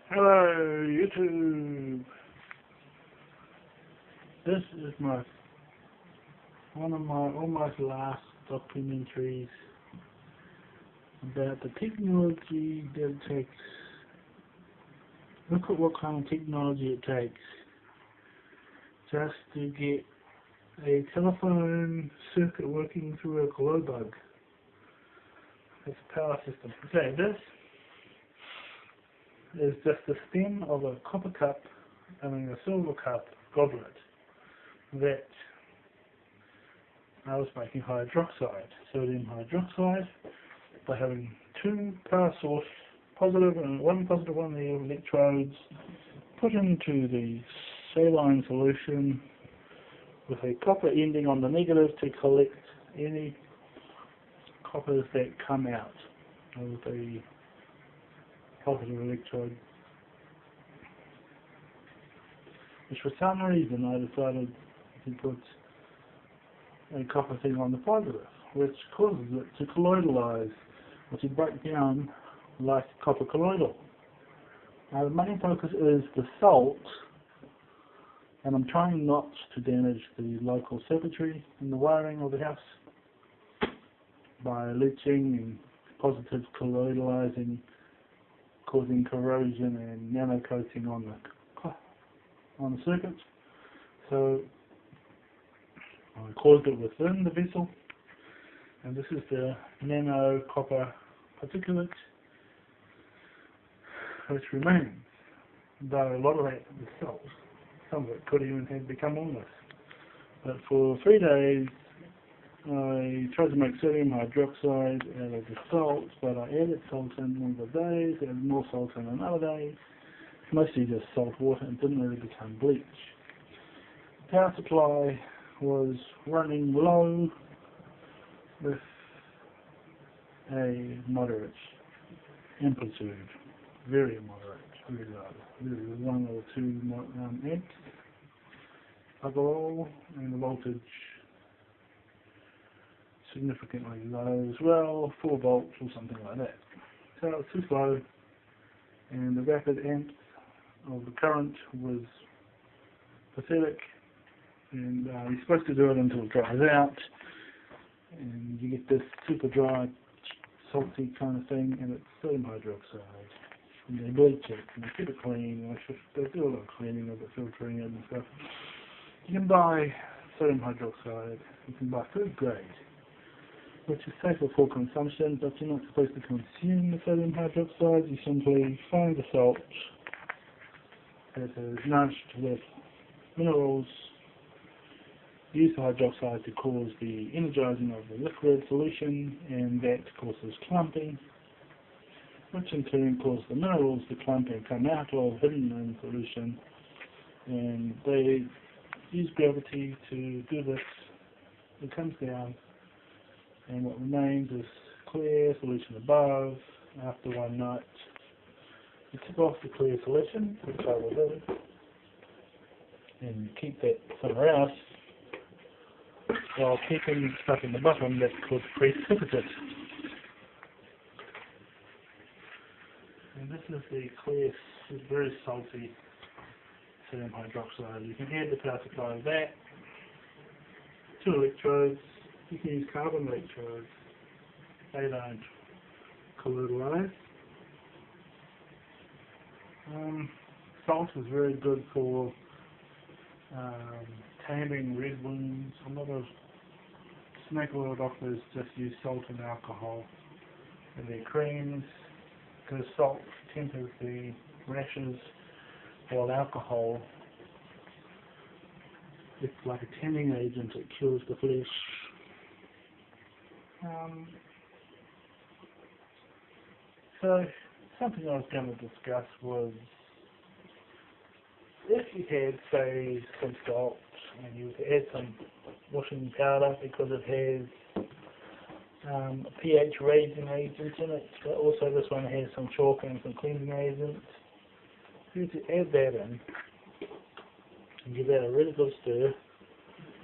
Hello, YouTube. This is one of my almost last documentaries about the technology that it takes. Look at what kind of technology it takes just to get a telephone circuit working through a glow bug. It's a power system. Okay, this is just the stem of a copper cup, a silver cup goblet that I was making hydroxide, sodium hydroxide, by having two power source, one positive, one negative electrodes put into the saline solution with a copper ending on the negative to collect any coppers that come out of the positive electrode, which for some reason I decided to put a copper thing on the positive, which causes it to colloidalize, or to break down like copper colloidal. Now the main focus is the salt, and I'm trying not to damage the local circuitry and the wiring of the house by leaching and positive colloidalizing, causing corrosion and nano coating on the circuit. So I caused it within the vessel, and this is the nano copper particulate which remains, though a lot of that is salt. Some of it could even have become almost. But for 3 days I tried to make sodium hydroxide out of the salt, but I added salt in one of the days, added more salt in another day, mostly just salt water, and didn't really become bleach. The power supply was running low with a moderate amplitude, very moderate, very low, really 1 or 2 amps overall, and the voltage significantly low as well, 4 volts or something like that. So it was too slow, and the rapid amp of the current was pathetic, and you're supposed to do it until it dries out, and you get this super dry, salty kind of thing, and it's sodium hydroxide. And they bleach it, and they keep it clean, they do a lot of cleaning of it, filtering it and stuff. You can buy sodium hydroxide, you can buy food grade, which is safer for consumption, but you're not supposed to consume the sodium hydroxide. You simply find the salt that is nourished with minerals, use the hydroxide to cause the energizing of the liquid solution, and that causes clumping, which in turn causes the minerals to clump and come out of hidden in solution, and they use gravity to do this. It comes down, and what remains is clear solution above. After one night, you tip off the clear solution, which I will do, and keep that somewhere else, while keeping stuff in the bottom that's called precipitate. And this is the clear, very salty sodium hydroxide. You can add the power supply of that, 2 electrodes. You can use carbon electrodes, they don't colloidalize. Salt is very good for taming red wounds. A lot of snake oil doctors just use salt and alcohol in their creams, because salt tempers the rashes, while alcohol, it's like a tanning agent, it kills the flesh. So something I was going to discuss was, if you had, say, some salt and you add some washing powder, because it has a pH raising agent in it, but also this one has some chalk and some cleansing agent. So you add that in and give that a really good stir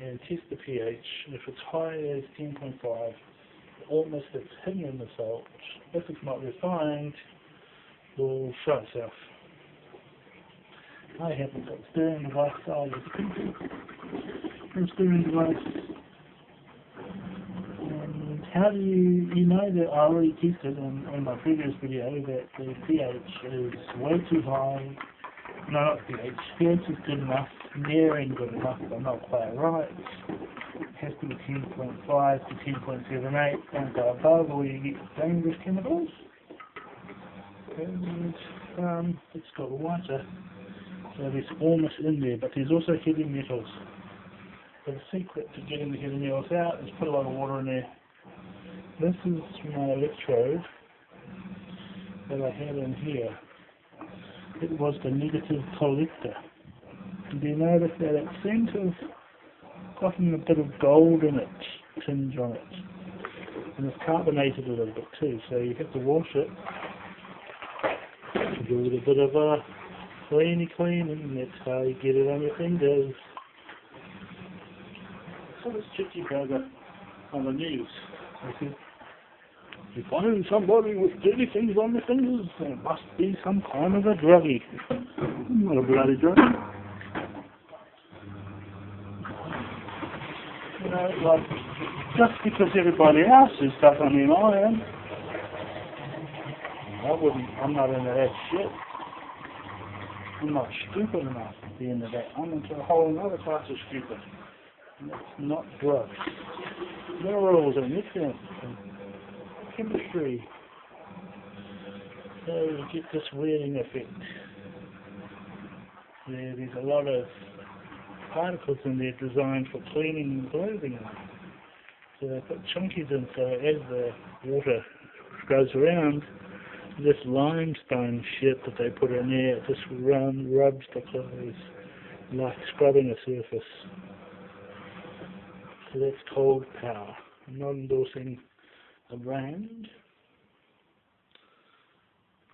and test the pH. If it's high as 10.5, almost it's hidden in the salt. If it's not refined, will show itself. I haven't got steering device, so I use the steering device. And how do you know that I already tested in my previous video that the pH is way too high. No, not pH. pH is good enough, nearing good enough, but not quite right. It has to be 10.5 to 10.78, and go above or you get dangerous chemicals. And it's got water, so there's almost in there, but there's also heavy metals. So the secret to getting the heavy metals out is put a lot of water in there. This is my electrode that I had in here. It was the negative collector. Do you notice that it seems to have gotten a bit of gold in it, tinge on it, and it's carbonated a little bit too, so you have to wash it. Give it a bit of a cleaning, and that's how you get it on your fingers. So this chicky bugger on the news, I said, you find somebody with dirty things on their fingers, there must be some kind of a druggie. I'm not a bloody druggie. You know, like, just because everybody else is doesn't mean I am. I'm not into that shit. I'm not stupid enough to be into that. I'm into a whole other class of stupid. And that's not drugs. Minerals and nutrients and chemistry. So you get this weirding effect. There's a lot of particles in there designed for cleaning clothing. So they put chunkies in, so as the water goes around, this limestone shit that they put in there, it just rubs the clothes like scrubbing a surface. So that's Cold Power. I'm not endorsing a brand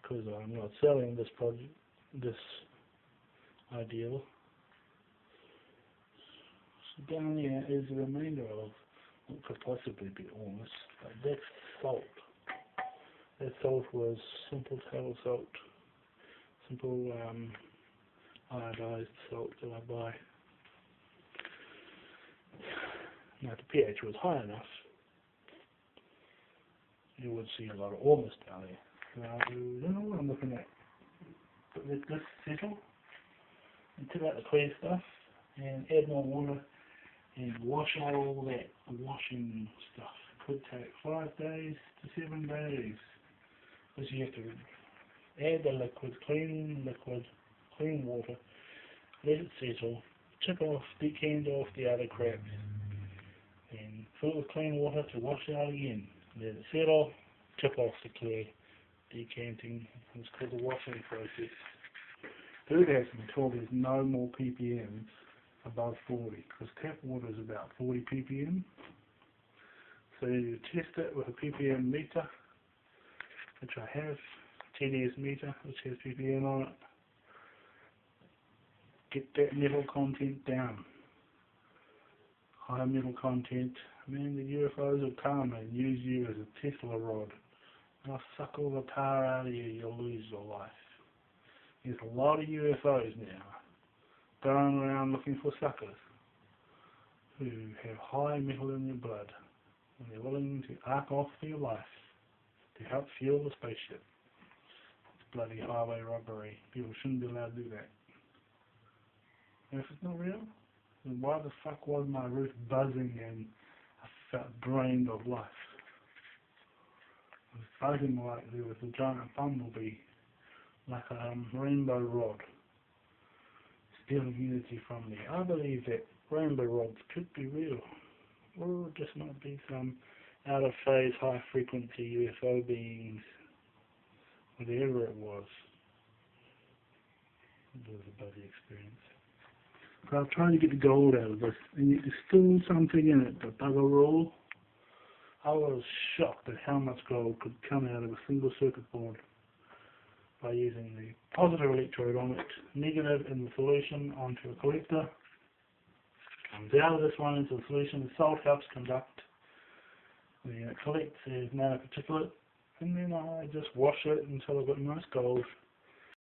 because I'm not selling this project, this ideal. So down here is the remainder of what could possibly be ormus, but that's salt. That salt was simple table salt, simple iodized salt that I buy. Now if the pH was high enough, you would see a lot of ormus down there. So you know what I'm looking at. But let this settle and take out the clear stuff and add more water and wash all that washing stuff. Could take 5 days to 7 days. Because you have to add the liquid, clean water, let it settle, chip off, decant off the other crap, and fill it with clean water to wash it out again. Let it settle, chip off the clear, decanting. It's called the washing process. Bird has been told there's no more ppm above 40, because tap water is about 40 ppm. So you test it with a ppm meter, which I have, TDS meter, which has ppm on it. Get that metal content down. High metal content. Man, the UFOs will come and use you as a Tesla rod. They'll suck all the power out of you, you'll lose your life. There's a lot of UFOs now going around looking for suckers who have high metal in their blood, and they're willing to arc off their life to help fuel the spaceship. It's bloody highway robbery. People shouldn't be allowed to do that. And if it's not real, then why the fuck was my roof buzzing and I felt drained of life? It was buzzing like there was a giant bumblebee, like a rainbow rod, stealing energy from me. I believe that rainbow rods could be real, or it just might be some out of phase, high frequency UFO beings, whatever it was. It was a bloody experience. But I'm trying to get the gold out of this, and yet there's still something in it, the bugger all. I was shocked at how much gold could come out of a single circuit board by using the positive electrode on it, negative in the solution onto a collector. Comes out of this one into the solution, the salt helps conduct. Then it collects as nanoparticulate, and then I just wash it until I've got nice gold.